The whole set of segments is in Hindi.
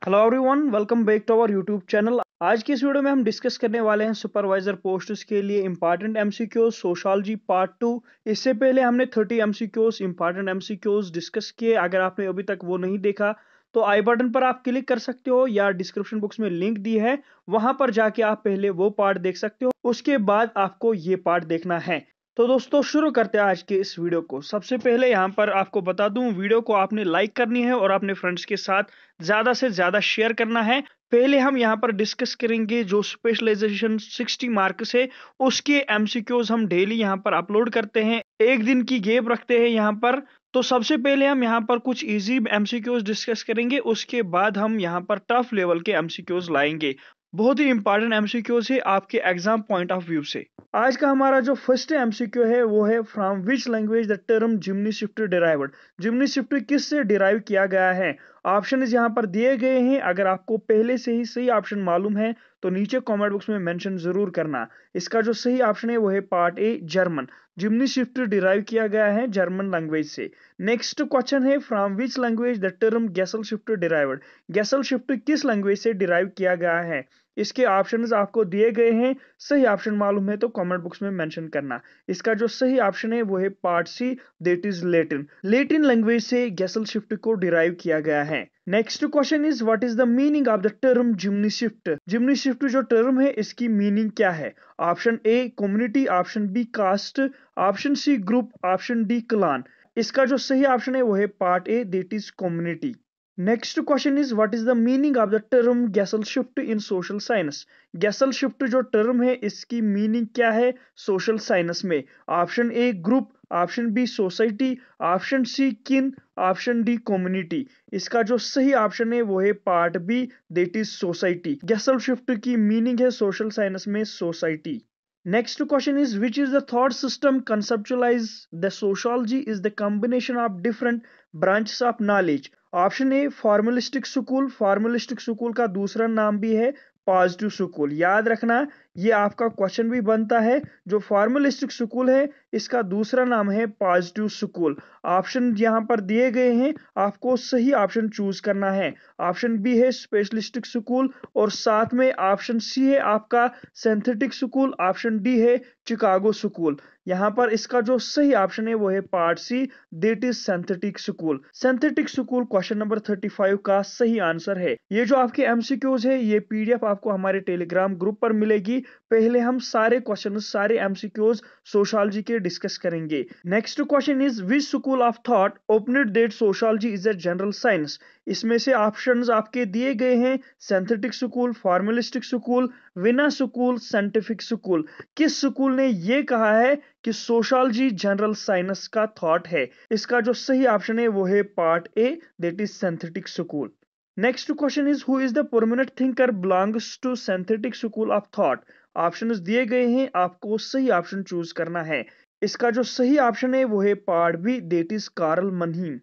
Hello everyone, welcome back to our YouTube channel. आज की इस वीडियो में हम डिस्कस करने वाले हैं सुपरवाइजर पोस्ट्स के लिए इंपॉर्टेंट एमसीक्यूज सोशियोलॉजी पार्ट 2। इससे पहले हमने 30 एमसीक्यूज इंपॉर्टेंट एमसीक्यूज डिस्कस किए। अगर आपने अभी तक वो नहीं देखा तो आई बटन पर आप क्लिक कर सकते हो या डिस्क्रिप्शन बॉक्स में लिंक दी है, वहां पर जाके आप पहले वो पार्ट देख सकते हो, उसके बाद आपको ये पार्ट देखना है। तो दोस्तों शुरू करते हैं आज के इस वीडियो को। सबसे पहले यहाँ पर आपको बता दूं, वीडियो को आपने लाइक करनी है और अपने फ्रेंड्स के साथ ज्यादा से ज्यादा शेयर करना है। पहले हम यहाँ पर डिस्कस करेंगे जो स्पेशलाइजेशन 60 मार्क्स है, उसके एमसीक्यूज हम डेली यहाँ पर अपलोड करते हैं, एक दिन की गैप रखते हैं यहाँ पर। तो सबसे पहले हम यहाँ पर कुछ इजी एमसीक्यूज डिस्कस करेंगे, उसके बाद हम यहाँ पर टफ लेवल के एमसीक्यूज लाएंगे। बहुत ही इंपॉर्टेंट एमसीक्यूज है आपके एग्जाम पॉइंट ऑफ व्यू से। आज का हमारा जो फर्स्ट एमसीक्यू है वो है from which language the term Jimny shift derived. Jimny shift किस से डिराइव किया गया है? ऑप्शन यहाँ पर दिए गए हैं। अगर आपको पहले से ही सही ऑप्शन मालूम है तो नीचे कमेंट बॉक्स में मेंशन जरूर करना। इसका जो सही ऑप्शन है वो है part A, German. Gemeinschaft derive किया गया है जर्मन लैंग्वेज से। नेक्स्ट क्वेश्चन है from which language the term Gesellschaft derived. Gesellschaft किस लैंग्वेज से डिराइव किया गया है? इसके ऑप्शंस आपको दिए गए हैं। सही ऑप्शन मालूम है तो कमेंट बॉक्स में मेंशन करना। इसका जो सही ऑप्शन है वो है part C, that is Latin. Latin language से गेसल शिफ्ट को डिराइव किया गया है। Next question is what is the meaning of the term Gemeinschaft. Gemeinschaft जो टर्म है इसकी मीनिंग क्या है? Option A community, option B caste, option C group, option D clan. इसका जो सही ऑप्शन है वो है part A, that is community. Next question is what is the meaning of the term Gesellschaft in social science. Gesellschaft जो टर्म है इसकी मीनिंग क्या है सोशल साइंस में? Option A group, option B society, option C kin, option D community. इसका जो सही ऑप्शन है वो है part B, that is society. Gesellschaft की मीनिंग है सोशल साइंस में society. Next question is which is the thought system conceptualize the sociology is the combination of different branches of knowledge। Option A formalistic school. Formalistic school का दूसरा नाम भी है पॉजिटिव स्कूल। याद रखना ये आपका क्वेश्चन भी बनता है। जो फॉर्मलिस्टिक स्कूल है इसका दूसरा नाम है पॉजिटिव स्कूल। ऑप्शन यहाँ पर दिए गए हैं, आपको सही ऑप्शन चूज करना है। ऑप्शन बी है स्पेशलिस्टिक स्कूल और साथ में ऑप्शन सी है आपका सिंथेटिक स्कूल, ऑप्शन डी है चिकागो स्कूल। यहाँ पर इसका जो सही ऑप्शन है वो है part C, that is synthetic school. Synthetic school question number 35 का सही आंसर है। ये जो आपके एमसीक्यूज है ये पीडीएफ आपको हमारे टेलीग्राम ग्रुप पर मिलेगी। पहले हम सारे क्वेश्चन सारे एमसीक्यूज सोशियोलॉजी के डिस्कस करेंगे। Next question is which school of thought opened that sociology is a general science. इसमें से ऑप्शंस आपके दिए गए हैं synthetic school, formalistic school, Vienna school, scientific school. किस स्कूल ने ये कहा है कि सोशियोलॉजी जनरल साइंस का थॉट है? इसका जो सही ऑप्शन है वो है part A, that is synthetic school. Next question is who is the permanent thinker belongs to synthetic school of thought. Options दिए गए हैं, आपको सही ऑप्शन चूज करना है। इसका जो सही ऑप्शन है वो है part B, that is Karl Mannheim.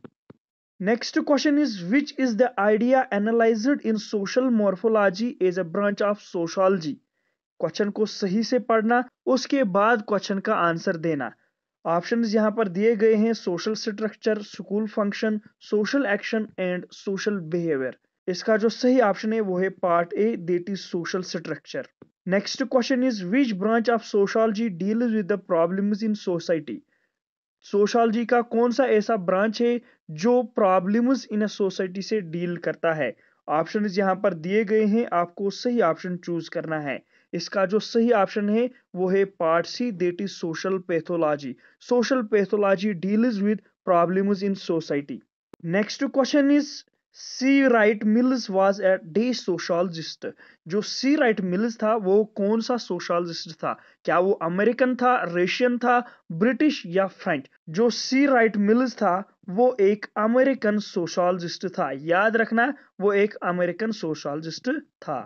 Next question is which is the idea analyzed in social morphology as a branch of sociology। Question को सही से पढ़ना, उसके बाद क्वेश्चन का आंसर देना। ऑप्शंस यहाँ पर दिए गए हैं social structure, school function, social action and social behaviour. इसका जो सही ऑप्शन है वो है part A, that is social structure. Next question is which branch of sociology deals with the problems in society. Sociology का कौन सा ऐसा ब्रांच है जो प्रॉब्लम्स इन सोसाइटी से डील करता है? ऑप्शन यहाँ पर दिए गए हैं, आपको सही ऑप्शन चूज करना है। इसका जो सही ऑप्शन है वो है part C, that is social pathology. Social pathology deals with problems in society. Next question is C Wright Mills was a day sociologist. जो सी राइट मिल्स था वो कौन सा सोशोलॉजिस्ट था? क्या वो अमेरिकन था, रशियन था, ब्रिटिश या फ्रेंच? जो सी राइट मिल्स था वो एक अमेरिकन सोशोलॉजिस्ट था। याद रखना वो एक अमेरिकन सोशोलॉजिस्ट था।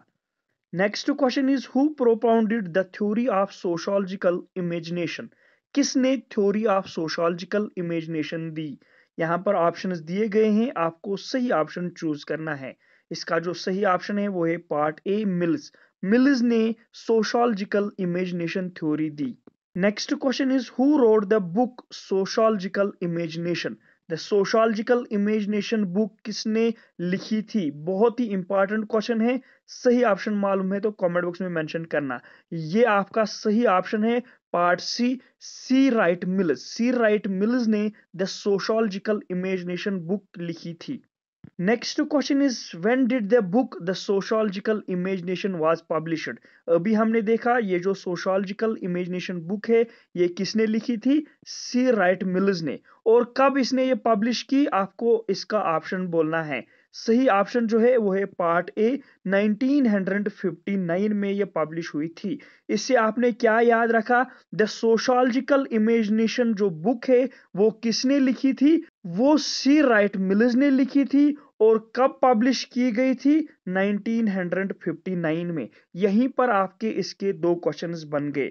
Next question is who propounded the theory of sociological imagination. किसने थ्योरी ऑफ सोशोलॉजिकल इमेजिनेशन दी? यहाँ पर ऑप्शंस दिए गए हैं, आपको सही ऑप्शन चूज करना है। इसका जो सही ऑप्शन है वो है पार्ट ए, मिल्स। मिल्स ने sociological imagination theory the. Next question is who wrote the book sociological imagination. The sociological imagination book किसने लिखी थी? बहुत ही इंपॉर्टेंट क्वेश्चन है। सही ऑप्शन मालूम है तो कमेंट बॉक्स में मेंशन करना। ये आपका सही ऑप्शन है पार्ट सी राइट मिल्स। सी राइट मिल्स ने द सोशोलॉजिकल इमेजिनेशन बुक लिखी थी। Next question is when did the book the sociological imagination was published? अभी हमने देखा ये जो सोशोलॉजिकल इमेजिनेशन बुक है ये किसने लिखी थी? सी राइट मिल्स ने। और कब इसने ये पब्लिश की? आपको इसका ऑप्शन बोलना है। सही ऑप्शन जो है वो है पार्ट ए, 1959 में ये पब्लिश हुई थी। इससे आपने क्या याद रखा? द सोशोलॉजिकल इमेजिनेशन जो बुक है वो किसने लिखी थी? वो सी राइट मिल्स ने लिखी थी। और कब पब्लिश की गई थी? 1959 में। यहीं पर आपके इसके दो क्वेश्चंस बन गए।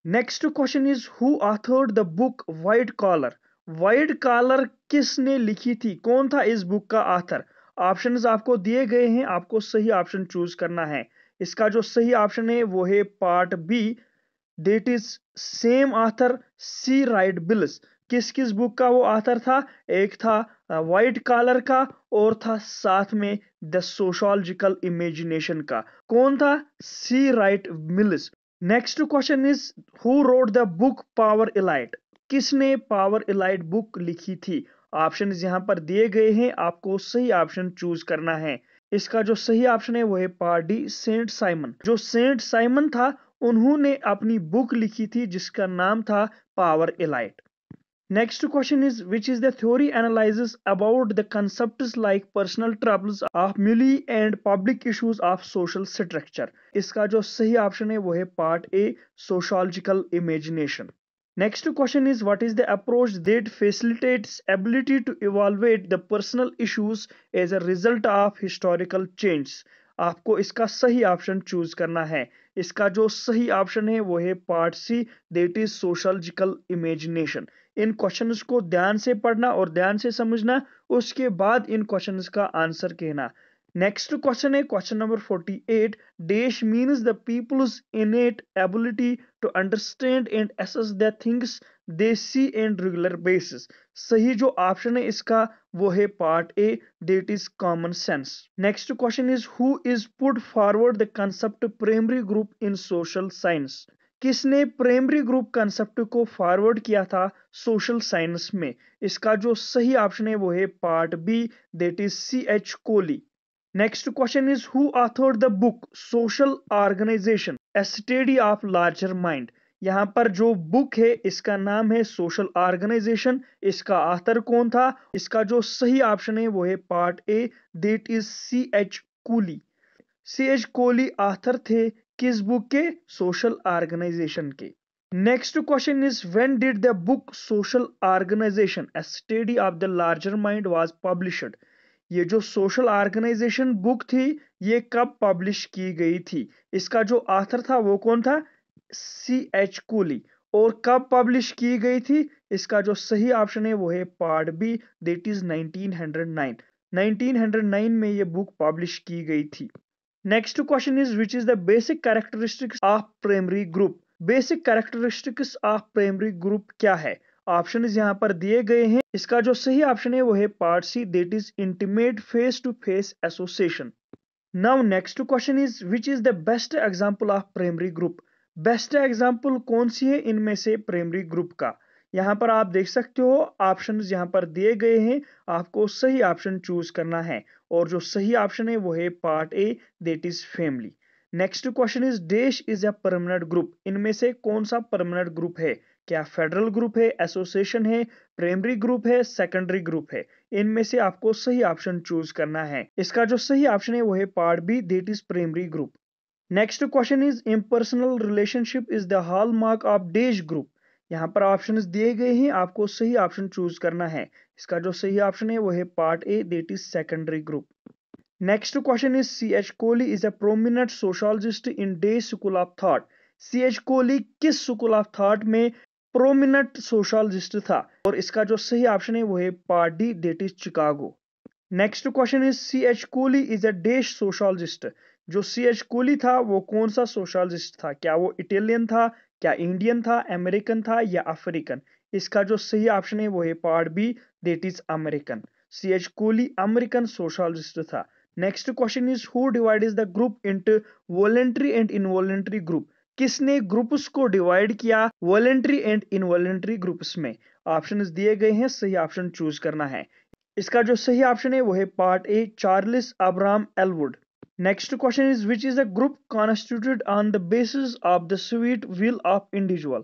Next question is who authored the book white collar? White collar किसने लिखी थी? कौन था इस बुक का ऑथर? ऑप्शंस आपको दिए गए हैं, आपको सही ऑप्शन चूज करना है। इसका जो सही ऑप्शन है वो है part B, that is same author C Wright Mills. किस किस बुक का वो ऑथर था? एक था व्हाइट कॉलर का और था साथ में द सोशोलॉजिकल इमेजिनेशन का। कौन था? C Wright Mills. Next question is who wrote the book power elite? किसने पावर इलाइट बुक लिखी थी? ऑप्शन यहां पर दिए गए हैं, आपको सही ऑप्शन चूज करना है। इसका जो सही ऑप्शन है वो है पार्ट डी, सेंट साइमन। जो सेंट साइमन था उन्होंने अपनी बुक लिखी थी जिसका नाम था power elite. Next question is which is the theory analyzes about the concepts like personal troubles of Mully and public issues of social structure? इसका जो सही ऑप्शन है वो है part A, sociological imagination. Next question is what is the approach that facilitates ability to evaluate the personal issues as a result of historical changes? आपको इसका सही ऑप्शन चूज करना है। इसका जो सही ऑप्शन है वो है part C, that is sociological imagination. इन क्वेश्चंस को ध्यान से पढ़ना और ध्यान से समझना, उसके बाद इन क्वेश्चंस का आंसर कहना। नेक्स्ट क्वेश्चन है question number 48, dash means the people's innate ability to understand and assess the things they see and regular basis. सही जो ऑप्शन है इसका वो है part A, that is common sense. Next question is who is put forward the concept primary group in social science? किसने प्राइमरी ग्रुप कंसेप्ट को फॉरवर्ड किया था सोशल साइंस में? इसका जो सही ऑप्शन है वो है part B, that is C H Cooley. Next question is who authored the book social organization a study of larger mind? यहाँ पर जो बुक है इसका नाम है सोशल ऑर्गेनाइजेशन। इसका ऑथर कौन था? इसका जो सही ऑप्शन है वो है part A, that is C H Cooley. C H Cooley author थे किस बुक के? सोशल ऑर्गेनाइजेशन के। Next question is when did the book social organization a study of the larger mind was published? ये जो सोशल ऑर्गेनाइजेशन बुक थी ये कब पब्लिश की गई थी? इसका जो ऑथर था वो कौन था? C H Cooley. और कब पब्लिश की गई थी? इसका जो सही ऑप्शन है वो है पार्ट बी, दैट इज 1909। 1909 में ये बुक पब्लिश की गई थी। Next question is which is the basic characteristics of primary group? Basic characteristics of primary group क्या है? ऑप्शन यहाँ पर दिए गए हैं। इसका जो सही ऑप्शन है वो है part C, that is intimate face to face association. Now next question is which is the best example of primary group? Best example कौन सी है इनमें से प्राइमरी ग्रुप का? यहाँ पर आप देख सकते हो ऑप्शंस यहाँ पर दिए गए हैं, आपको सही ऑप्शन चूज करना है। और जो सही ऑप्शन है वो है part A, that is family. Next question is dash is a permanent group? इनमें से कौन सा परमानेंट ग्रुप है? क्या फेडरल ग्रुप है, एसोसिएशन है, प्राइमरी ग्रुप है, सेकेंडरी ग्रुप है? इनमें से आपको सही ऑप्शन चूज करना है। इसका जो सही ऑप्शन है वो है part B, that is primary group. Next question is impersonal relationship is the hallmark of dash group? यहाँ पर ऑप्शंस दिए गए हैं, आपको सही ऑप्शन चूज करना है। इसका जो सही ऑप्शन है वो है part A, that is secondary group. Next question is C H Cooley is a prominent sociologist in the school of thought? C H Cooley किस स्कूल ऑफ थॉट में प्रोमिनेंट सोशोलॉजिस्ट था? और इसका जो सही ऑप्शन है वो है part D, that is Chicago. Next question is C H Cooley is a dash sociologist? जो सी एच कोहली था वो कौन सा सोशोलॉजिस्ट था? क्या वो इटालियन था, क्या इंडियन था, अमेरिकन था या अफ्रीकन? इसका जो सही ऑप्शन है वो है part B, that is American. CH Cooley American socialist था। Next question is who divides the group into voluntary and involuntary group? किसने ग्रुप्स को डिवाइड किया वॉलंटरी एंड इनवॉलंटरी ग्रुप्स में? ऑप्शंस दिए गए हैं, सही ऑप्शन चूज करना है। इसका जो सही ऑप्शन है वो है part A, Charles Abraham Ellwood. Next question is which is a group constituted on the basis of the sweet will of individual?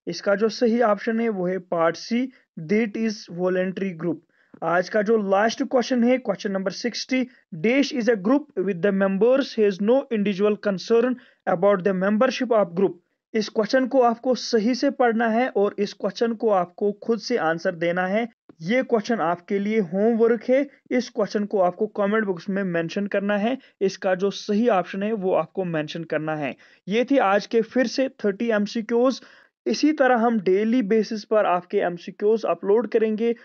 इसका जो सही ऑप्शन है वो है part C, that is voluntary group. आज का जो लास्ट क्वेश्चन है, question number 60, dash is a group with the members has no individual concern about the membership of group? इस क्वेश्चन को आपको सही से पढ़ना है और इस क्वेश्चन को आपको खुद से आंसर देना है। ये क्वेश्चन आपके लिए होमवर्क है। इस क्वेश्चन को आपको कमेंट बॉक्स में मेंशन करना है। इसका जो सही ऑप्शन है वो आपको मेंशन करना है। ये थी आज के फिर से 30 एमसीक्यूज। इसी तरह हम डेली बेसिस पर आपके एमसीक्यूज अपलोड करेंगे।